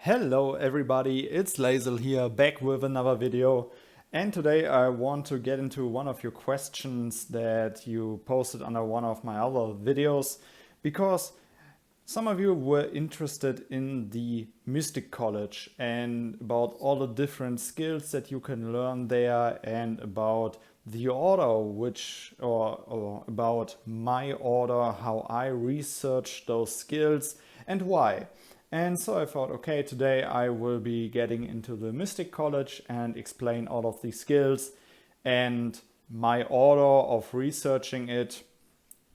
Hello everybody, it's Lazel here, back with another video. And today I want to get into one of your questions that you posted under one of my other videos, because some of you were interested in the Mystic College and about all the different skills that you can learn there, and about the order or about my order, how I research those skills and why. And so I thought, okay, today I will be getting into the Mystic College and explain all of these skills and my order of researching it,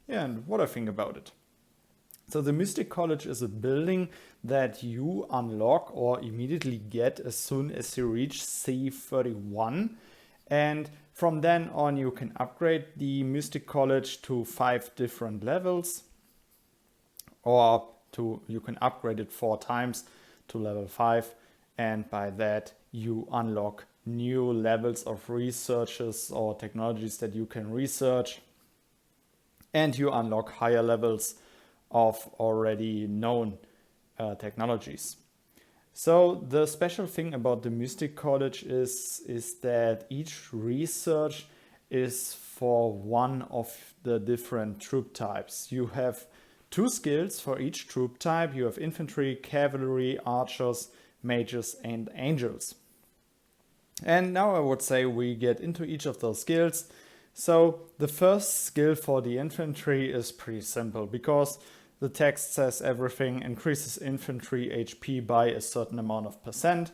and what I think about it. So the Mystic College is a building that you unlock or immediately get as soon as you reach C31. And from then on you can upgrade the Mystic College to 5 different levels, or you can upgrade it 4 times to level 5, and by that you unlock new levels of researches or technologies that you can research, and you unlock higher levels of already known technologies. So the special thing about the Mystic College is that each research is for one of the different troop types. You have 2 skills for each troop type. You have Infantry, Cavalry, Archers, Mages and Angels. And now I would say we get into each of those skills. So the first skill for the Infantry is pretty simple, because the text says everything increases infantry HP by a certain amount of %,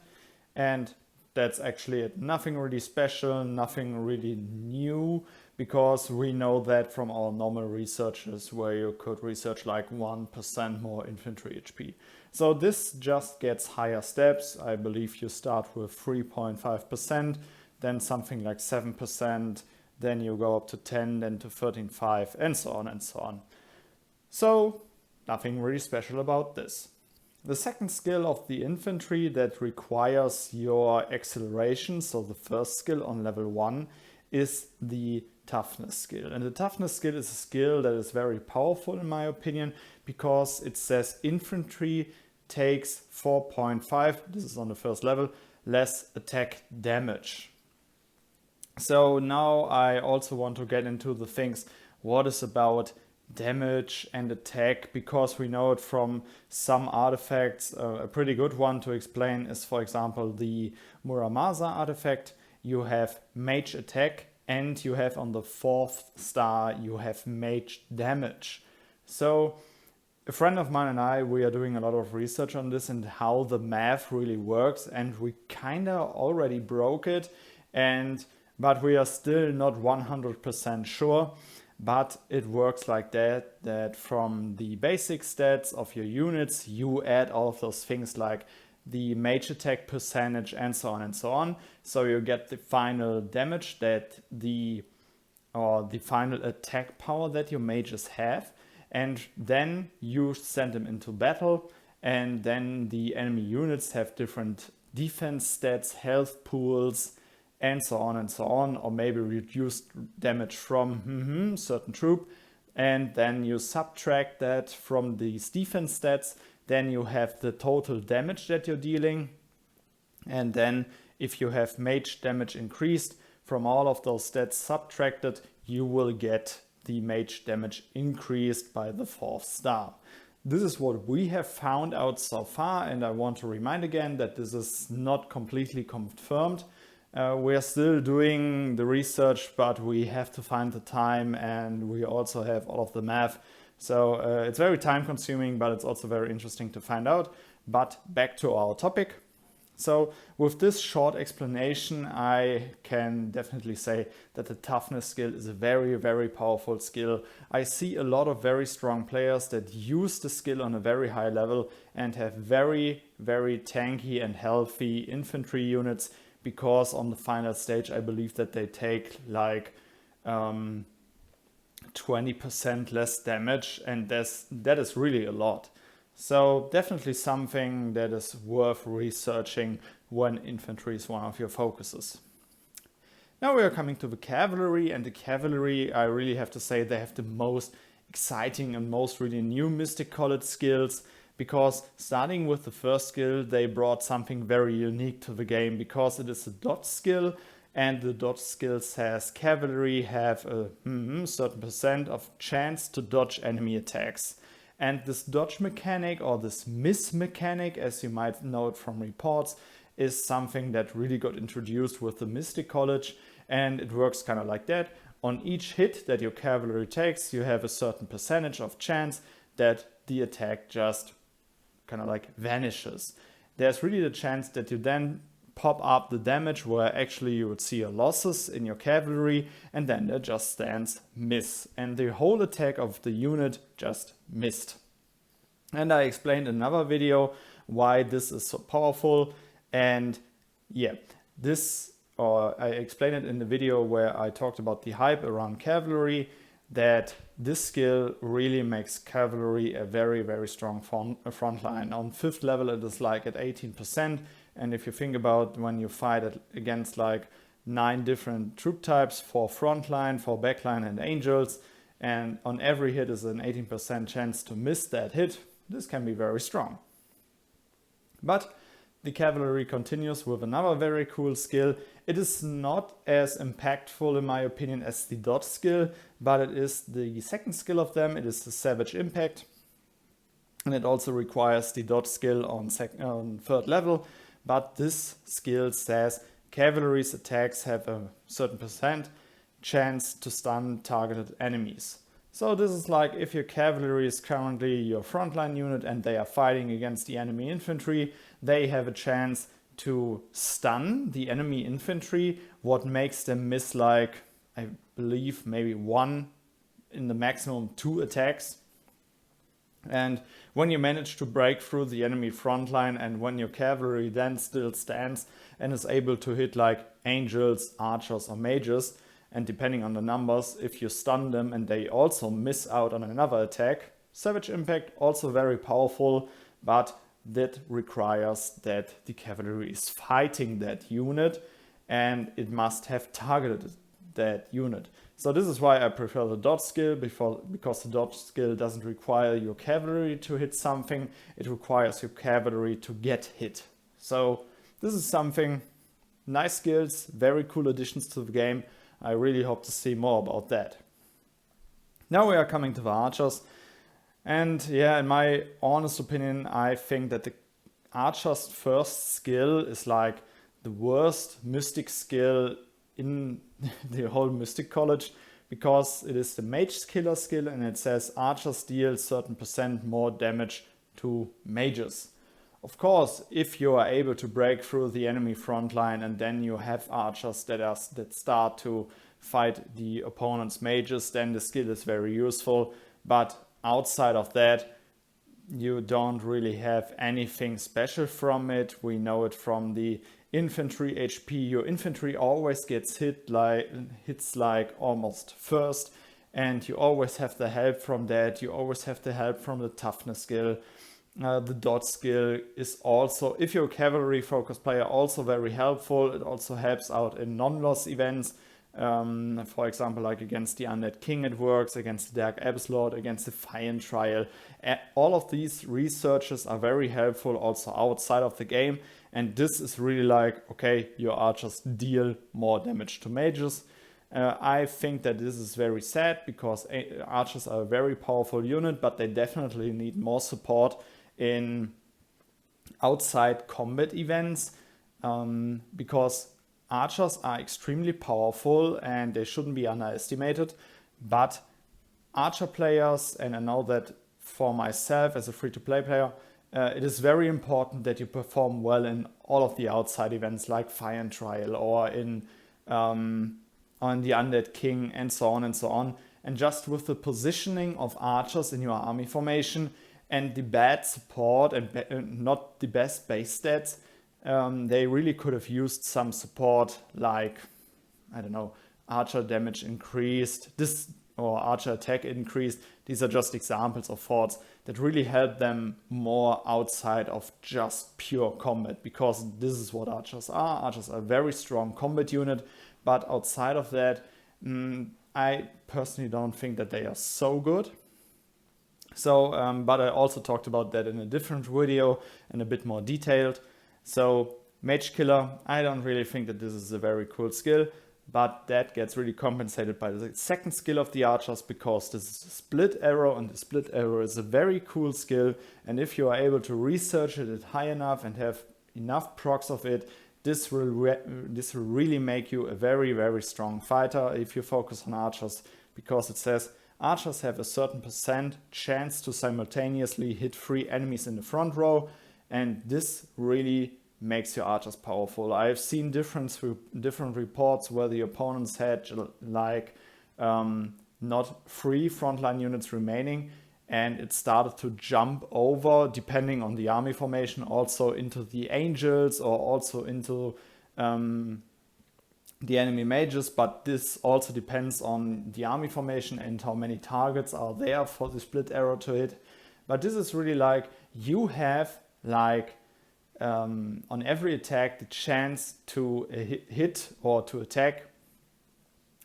and that's actually it. Nothing really special, nothing really new, because we know that from our normal researches where you could research like 1% more infantry HP. So this just gets higher steps. I believe you start with 3.5%, then something like 7%, then you go up to 10, then to 13.5, and so on and so on. So nothing really special about this. The second skill of the infantry that requires your acceleration, so the first skill on level 1, is the toughness skill. And the toughness skill is a skill that is very powerful in my opinion, because it says infantry takes 4.5, this is on the first level, less attack damage. So now I also want to get into the things, what is about damage and attack, because we know it from some artifacts. A pretty good one to explain is, for example, the Muramasa artifact. You have mage attack, and you have on the 4th star you have mage damage. So a friend of mine and I, we are doing a lot of research on this and how the math really works, and we kinda already broke it, but we are still not 100% sure. But it works like that from the basic stats of your units, you add all of those things like the mage attack percentage and so on and so on. So you get the final damage that the final attack power that your mages have. And then you send them into battle, and then the enemy units have different defense stats, health pools, and so on, or maybe reduced damage from certain troop, and then you subtract that from these defense stats, then you have the total damage that you're dealing, and then if you have mage damage increased, from all of those stats subtracted, you will get the mage damage increased by the 4th star. This is what we have found out so far, and I want to remind again that this is not completely confirmed. We're still doing the research, but we have to find the time, and we also have all of the math. So it's very time consuming, but it's also very interesting to find out. But back to our topic. So with this short explanation, I can definitely say that the toughness skill is a very, very powerful skill. I see a lot of very strong players that use the skill on a very high level and have very, very tanky and healthy infantry units, because on the final stage I believe that they take like 20% less damage, and that is really a lot. So definitely something that is worth researching when infantry is one of your focuses. Now we are coming to the cavalry, and the cavalry, I really have to say, they have the most exciting and most really new Mystic College skills, because starting with the first skill, they brought something very unique to the game, because it is a dodge skill, and the dodge skill says cavalry have a certain percent of chance to dodge enemy attacks. And this dodge mechanic, or this miss mechanic, as you might know it from reports, is something that really got introduced with the Mystic College, and it works kind of like that. On each hit that your cavalry takes, you have a certain percentage of chance that the attack just kind of like vanishes. There's really the chance that you then pop up the damage where actually you would see your losses in your cavalry, and then it just stands miss, and the whole attack of the unit just missed. And I explained in another video why this is so powerful, and yeah, I explained it in the video where I talked about the hype around cavalry, that this skill really makes cavalry a very, very strong front line. On 5th level it is like at 18%, and if you think about when you fight against like 9 different troop types, 4 frontline, 4 backline and angels, and on every hit is an 18% chance to miss that hit, this can be very strong. But the cavalry continues with another very cool skill. It is not as impactful in my opinion as the dodge skill, but it is the second skill of them. It is the Savage Impact, and it also requires the dodge skill on 3rd level. But this skill says cavalry's attacks have a certain percent chance to stun targeted enemies. So this is like if your cavalry is currently your frontline unit and they are fighting against the enemy infantry, they have a chance to stun the enemy infantry, what makes them miss like, I believe, maybe 1 in the maximum 2 attacks. And when you manage to break through the enemy front line, and when your cavalry then still stands and is able to hit like angels, archers or mages, and depending on the numbers, if you stun them and they also miss out on another attack, Savage Impact also very powerful, but that requires that the cavalry is fighting that unit and it must have targeted that unit. So this is why I prefer the dodge skill, because the dodge skill doesn't require your cavalry to hit something, it requires your cavalry to get hit. So this is something, nice skills, very cool additions to the game. I really hope to see more about that. Now we are coming to the archers. And yeah, in my honest opinion, I think that the archer's first skill is like the worst mystic skill in the whole Mystic College, because it is the mage killer skill and it says archers deal certain percent more damage to mages. Of course, if you are able to break through the enemy front line and then you have archers that start to fight the opponent's mages, then the skill is very useful. But outside of that, you don't really have anything special from it. We know it from the infantry HP. Your infantry always gets hits like almost first, and you always have the help from that. You always have the help from the toughness skill. The dodge skill is also, if you're a cavalry focused player, also very helpful. It also helps out in non-loss events. For example, like against the Undead King it works, against the Dark Abyss Lord, against the Fire Trial. All of these researches are very helpful also outside of the game. And this is really like, okay, your archers deal more damage to mages. I think that this is very sad, because archers are a very powerful unit, but they definitely need more support in outside combat events, because archers are extremely powerful and they shouldn't be underestimated. But archer players, and I know that for myself as a free-to-play player, it is very important that you perform well in all of the outside events like Fire and Trial or in on the Undead King and so on and so on. And just with the positioning of archers in your army formation and the bad support and not the best base stats, they really could have used some support like, I don't know, archer damage increased, or archer attack increased. These are just examples of thoughts that really help them more outside of just pure combat, because this is what archers are. Archers are a very strong combat unit, but outside of that, I personally don't think that they are so good. So, but I also talked about that in a different video and a bit more detailed. So Mage Killer, I don't really think that this is a very cool skill, but that gets really compensated by the second skill of the archers, because this is a split arrow, and the split arrow is a very cool skill. And if you are able to research it high enough and have enough procs of it, this will really make you a very, very strong fighter if you focus on archers, because it says archers have a certain % chance to simultaneously hit 3 enemies in the front row, and this really makes your archers powerful. I've seen different reports where the opponents had like not 3 frontline units remaining, and it started to jump over, depending on the army formation, also into the angels or also into the enemy mages. But this also depends on the army formation and how many targets are there for the split arrow to hit. But this is really like, you have like on every attack the chance to hit or to attack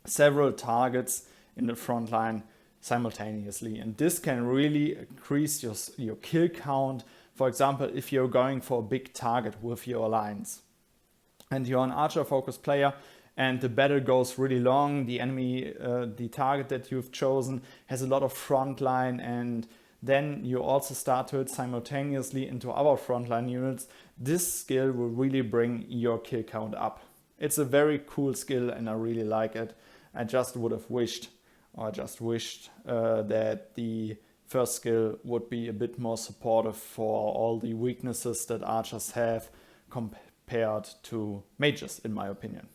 several targets in the front line simultaneously, and this can really increase your kill count. For example, if you're going for a big target with your alliance and you're an archer focused player and the battle goes really long, the enemy, the target that you've chosen has a lot of front line, and then you also start to hit simultaneously into other frontline units, this skill will really bring your kill count up. It's a very cool skill and I really like it. I just wished that the first skill would be a bit more supportive for all the weaknesses that archers have compared to mages, in my opinion.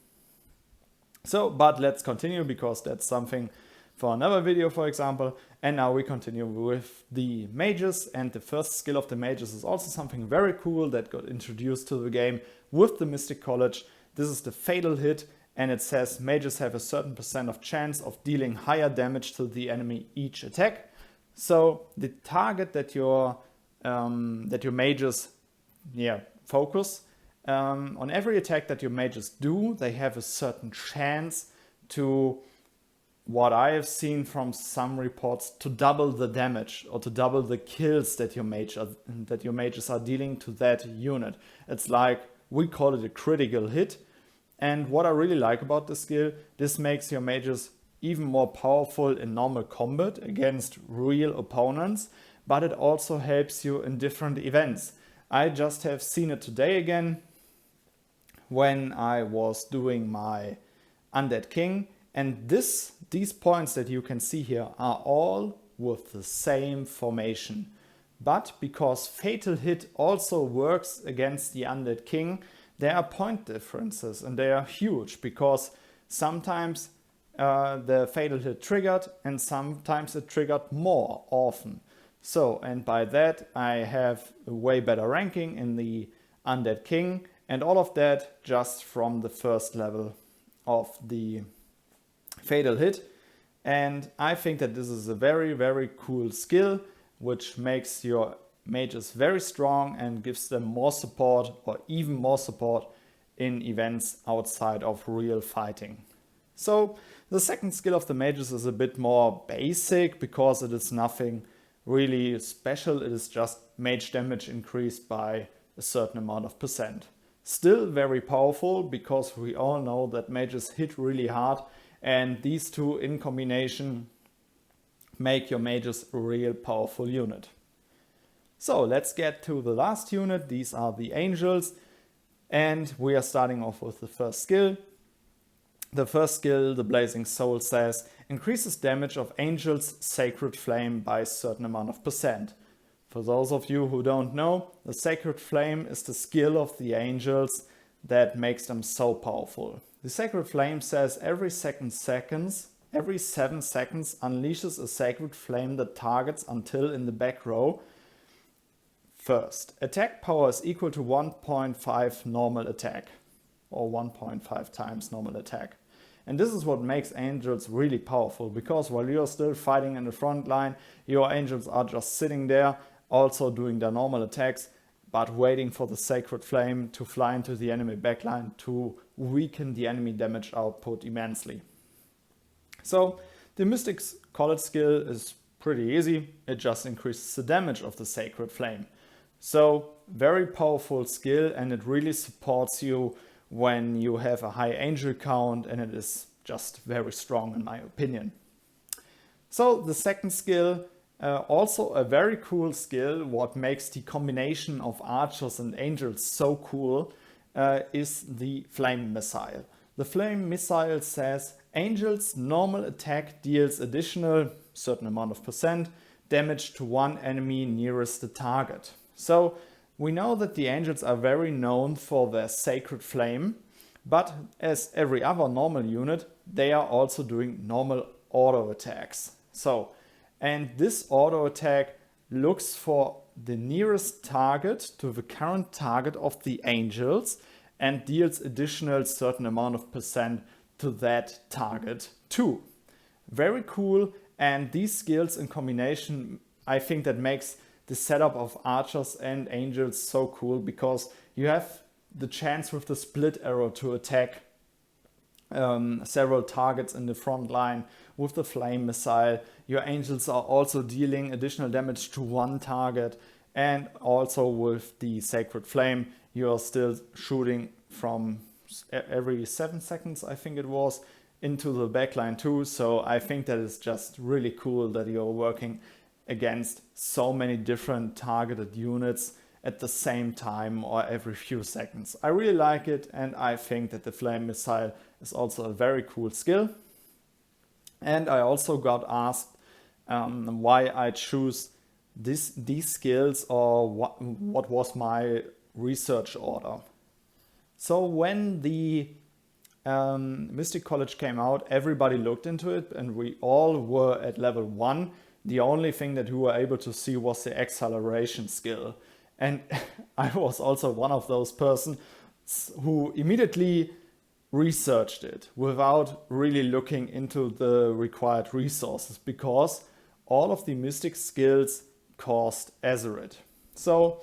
So, but let's continue, because that's something for another video, for example. And now we continue with the mages, and the first skill of the mages is also something very cool that got introduced to the game with the Mystic College. This is the Fatal Hit, and it says mages have a certain % of chance of dealing higher damage to the enemy each attack. So the target that your mages focus on every attack that your mages do, they have a certain chance to, what I have seen from some reports, to double the damage or to double the kills that your mages are dealing to that unit. It's like, we call it a critical hit. And what I really like about this skill, this makes your mages even more powerful in normal combat against real opponents, but it also helps you in different events. I just have seen it today again when I was doing my Undead King, and these points that you can see here are all with the same formation. But because Fatal Hit also works against the Undead King, there are point differences, and they are huge, because sometimes the Fatal Hit triggered and sometimes it triggered more often. So, and by that I have a way better ranking in the Undead King, and all of that just from the first level of the Fatal Hit. And I think that this is a very, very cool skill, which makes your mages very strong and gives them more support, or even more support, in events outside of real fighting. So the second skill of the mages is a bit more basic, because it is nothing really special. It is just mage damage increased by a certain amount of %. Still very powerful, because we all know that mages hit really hard, and these two in combination make your mages a real powerful unit. So let's get to the last unit. These are the angels, and we are starting off with the first skill. The first skill, the Blazing Soul, says increases damage of angels' sacred flame by a certain amount of %. For those of you who don't know, the sacred flame is the skill of the angels that makes them so powerful. The sacred flame says every 7 seconds unleashes a sacred flame that targets until in the back row. First, attack power is equal to 1.5 normal attack, or 1.5 times normal attack. And this is what makes angels really powerful, because while you're still fighting in the front line, your angels are just sitting there, also doing their normal attacks, but waiting for the sacred flame to fly into the enemy backline to weaken the enemy damage output immensely. So the Mystic's College skill is pretty easy. It just increases the damage of the Sacred Flame. So very powerful skill, and it really supports you when you have a high angel count, and it is just very strong in my opinion. So the second skill, also a very cool skill, what makes the combination of archers and angels so cool, is the Flame Missile. The Flame Missile says angels normal attack deals additional certain amount of percent damage to one enemy nearest the target. So we know that the angels are very known for their Sacred Flame, but as every other normal unit, they are also doing normal auto attacks. So, and this auto attack looks for the nearest target to the current target of the angels and deals additional certain amount of percent to that target too. Very cool, and these skills in combination, I think that makes the setup of archers and angels so cool, because you have the chance with the split arrow to attack several targets in the front line. With the Flame Missile, your angels are also dealing additional damage to one target, and also with the Sacred Flame, you are still shooting from every 7 seconds, I think it was, into the backline too. So I think that is just really cool that you're working against so many different targeted units at the same time or every few seconds. I really like it, and I think that the Flame Missile is also a very cool skill. And I also got asked why I choose these skills, or what was my research order. So when the Mystic College came out, everybody looked into it, and we all were at level 1. The only thing that we were able to see was the acceleration skill. And I was also one of those persons who immediately researched it without really looking into the required resources, because all of the mystic skills cost Azeroth. So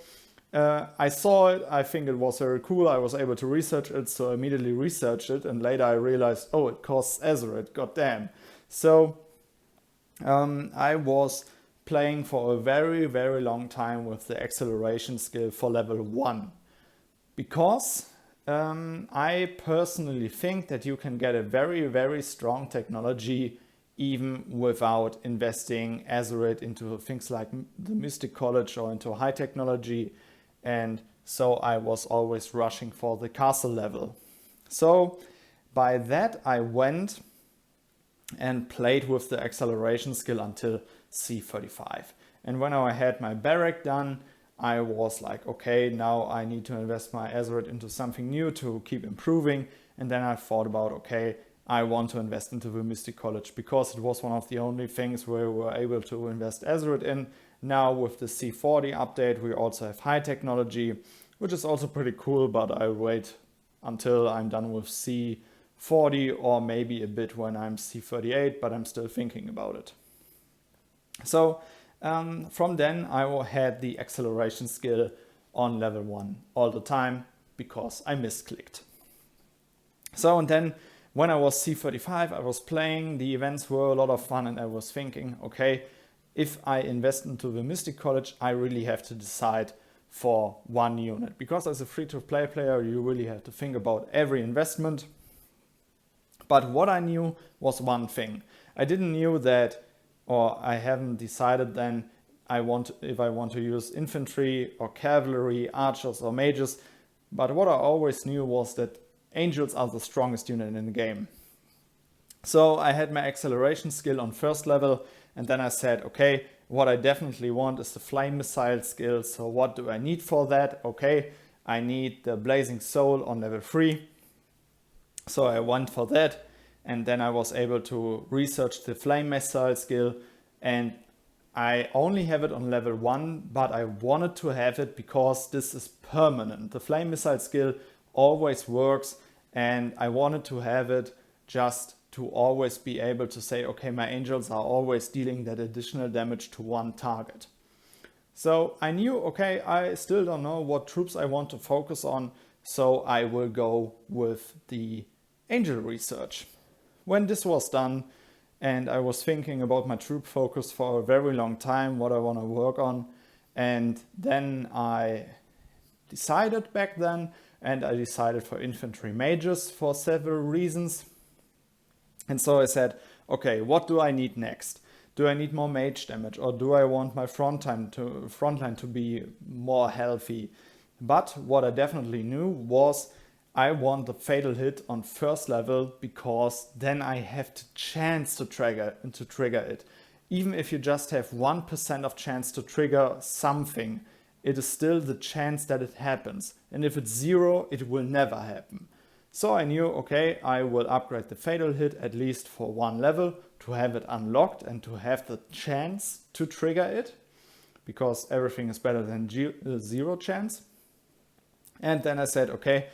I saw it, I think it was very cool, I was able to research it, so I immediately researched it, and later I realized, oh, it costs Azeroth, goddamn. So I was playing for a very, very long time with the acceleration skill for level 1, because I personally think that you can get a very, very strong technology even without investing Azeroth into things like the Mystic College or into high technology. And so I was always rushing for the castle level. So by that I went and played with the acceleration skill until C35. And when I had my barrack done, I was like, okay, now I need to invest my Azeroth into something new to keep improving. And then I thought about, okay, I want to invest into the Mystic College, because it was one of the only things where we were able to invest Azeroth in. Now with the C40 update, we also have high technology, which is also pretty cool, but I'll wait until I'm done with C40, or maybe a bit when I'm C38, but I'm still thinking about it. So from then I had the acceleration skill on level 1 all the time, because I misclicked. So, and then when I was C35, I was playing, the events were a lot of fun, and I was thinking, okay, if I invest into the Mystic College, I really have to decide for one unit, because as a free-to-play player, you really have to think about every investment. But what I knew was one thing. I didn't knew that, or I haven't decided then if I want to use infantry or cavalry, archers or mages. But what I always knew was that angels are the strongest unit in the game. So I had my acceleration skill on first level, and then I said, okay, what I definitely want is the Flame Missile skill. So what do I need for that? Okay, I need the Blazing Soul on level 3. So I went for that, and then I was able to research the Flame Missile skill, and I only have it on level 1, but I wanted to have it because this is permanent. The Flame Missile skill always works, and I wanted to have it just to always be able to say, okay, my angels are always dealing that additional damage to one target. So I knew, okay, I still don't know what troops I want to focus on, so I will go with the angel research. When this was done, and I was thinking about my troop focus for a very long time, what I want to work on. And then I decided back then, and I decided for infantry majors for several reasons. And so I said, okay, what do I need next? Do I need more mage damage, or do I want my frontline to be more healthy? But what I definitely knew was I want the fatal hit on first level, because then I have the chance to trigger it. Even if you just have 1% of chance to trigger something, it is still the chance that it happens. And if it's 0, it will never happen. So I knew, okay, I will upgrade the fatal hit at least for 1 level to have it unlocked and to have the chance to trigger it, because everything is better than 0 chance. And then I said, okay,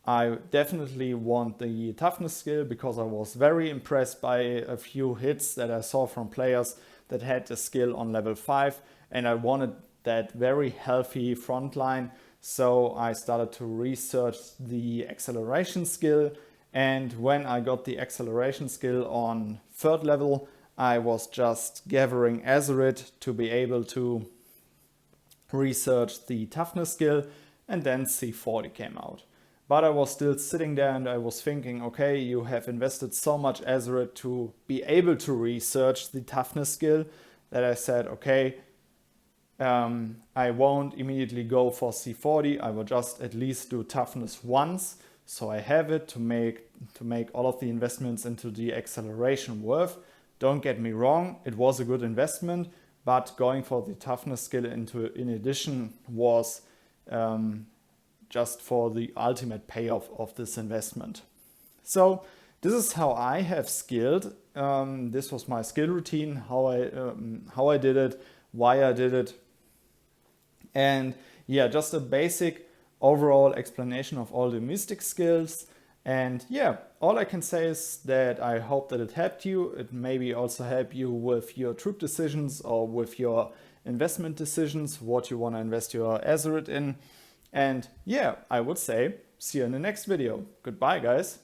I definitely want the toughness skill, because I was very impressed by a few hits that I saw from players that had the skill on level 5, and I wanted that very healthy frontline. So I started to research the acceleration skill, and when I got the acceleration skill on 3rd level, I was just gathering Azerit to be able to research the toughness skill, and then C40 came out. But I was still sitting there and I was thinking, okay, you have invested so much Azerit to be able to research the toughness skill, that I said, okay, I won't immediately go for C40. I will just at least do toughness once, so I have it to make all of the investments into the acceleration worth. Don't get me wrong, it was a good investment, but going for the toughness skill in addition was just for the ultimate payoff of this investment. So this is how I have skilled. This was my skill routine, how I did it, why I did it. And yeah, just a basic overall explanation of all the mystic skills. And yeah, all I can say is that I hope that it helped you. It maybe also help you with your troop decisions or with your investment decisions, what you want to invest your Azerit in. And yeah, I would say see you in the next video. Goodbye, guys.